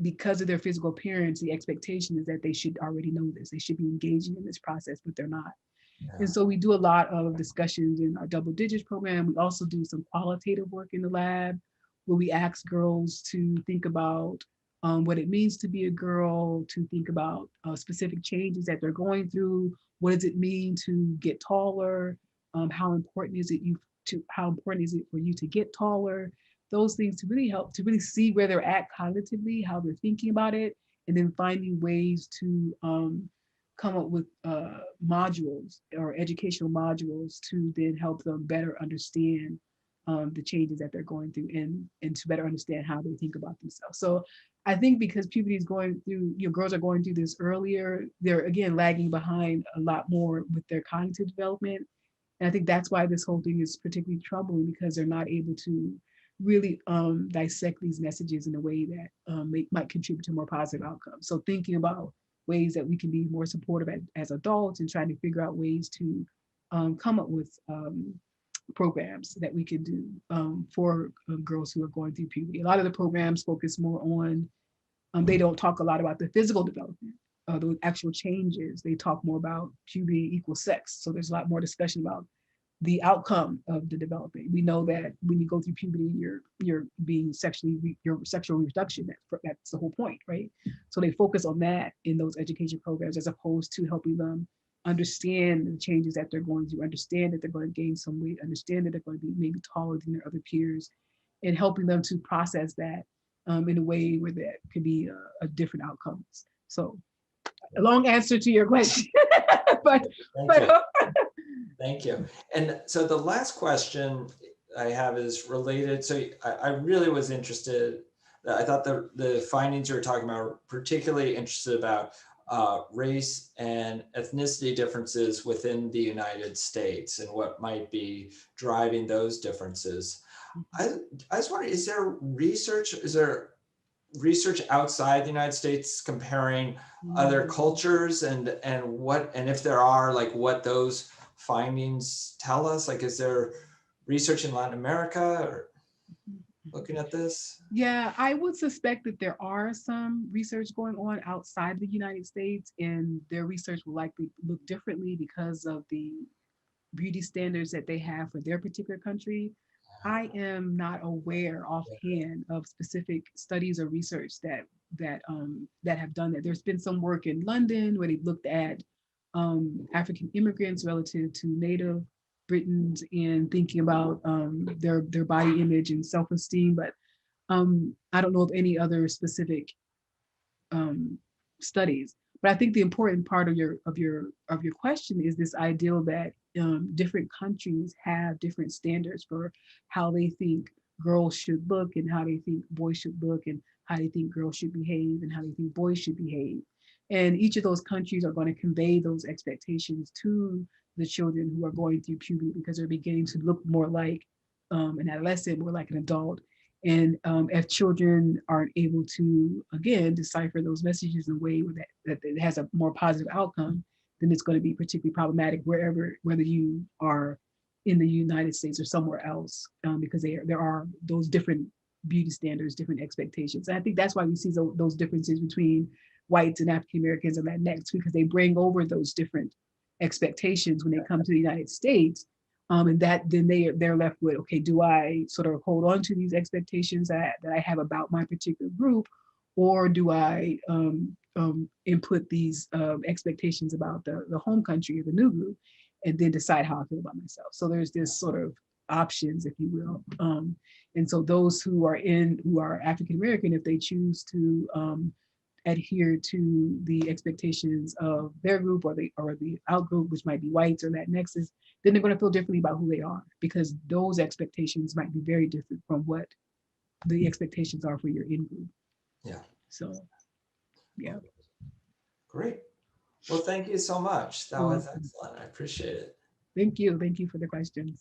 Because of their physical appearance, the expectation is that they should already know this. They should be engaging in this process, but they're not. And Yeah. so we do a lot of discussions in our double digits program. We also do some qualitative work in the lab where we ask girls to think about what it means to be a girl, to think about specific changes that they're going through. What does it mean to get taller? How important is it for you to get taller? Those things to really help to really see where they're at cognitively, how they're thinking about it, and then finding ways to come up with modules or educational modules to then help them better understand the changes that they're going through and to better understand how they think about themselves. So I think because puberty is going through, girls are going through this earlier, they're again lagging behind a lot more with their cognitive development. And I think that's why this whole thing is particularly troubling because they're not able to really dissect these messages in a way that might contribute to more positive outcomes. So thinking about ways that we can be more supportive as adults and trying to figure out ways to come up with programs that we can do for girls who are going through puberty. A lot of the programs focus more on, they don't talk a lot about the physical development, the actual changes. They talk more about puberty equals sex. So there's a lot more discussion about the outcome of the development. We know that when you go through puberty, you're being your sexual reproduction. That's the whole point, right? So they focus on that in those education programs as opposed to helping them understand the changes that they're going through, understand that they're going to gain some weight, understand that they're going to be maybe taller than their other peers, and helping them to process that in a way where that could be a different outcomes. So a long answer to your question, but Thank but you. Thank you. And so the last question I have is related. So I really was interested. I thought the findings you were talking about were particularly interested about race and ethnicity differences within the United States and what might be driving those differences. I, I was wondering, is there research outside the United States comparing other cultures and if there are, like, what those findings tell us? Like, is there research in Latin America or looking at this? Yeah, I would suspect that there are some research going on outside the United States, and their research will likely look differently because of the beauty standards that they have for their particular country. I am not aware offhand of specific studies or research that have done that. There's been some work in London where they've looked at African immigrants relative to Native Britons and thinking about their body image and self-esteem, but I don't know of any other specific um, studies. But I think the important part of your question is this ideal that different countries have different standards for how they think girls should look and how they think boys should look and how they think girls should behave and how they think boys should behave. And each of those countries are going to convey those expectations to the children who are going through puberty because they're beginning to look more like an adolescent, more like an adult. And if children aren't able to, again, decipher those messages in a way that it has a more positive outcome, then it's going to be particularly problematic whether you are in the United States or somewhere else, because there are those different beauty standards, different expectations. And I think that's why we see those differences between whites and African Americans and Latinx, because they bring over those different expectations when they come to the United States. And that then they're left with, okay, do I sort of hold on to these expectations that I have about my particular group, or do I input these expectations about the home country or the new group, and then decide how I feel about myself? So there's this sort of options, if you will. And so those who are African American, if they choose to adhere to the expectations of their group or the out group, which might be whites or Latinxes, then they're going to feel differently about who they are, because those expectations might be very different from what the expectations are for your in group. Yeah. So, yeah. Great. Well, thank you so much. That was excellent. I appreciate it. Thank you. Thank you for the questions.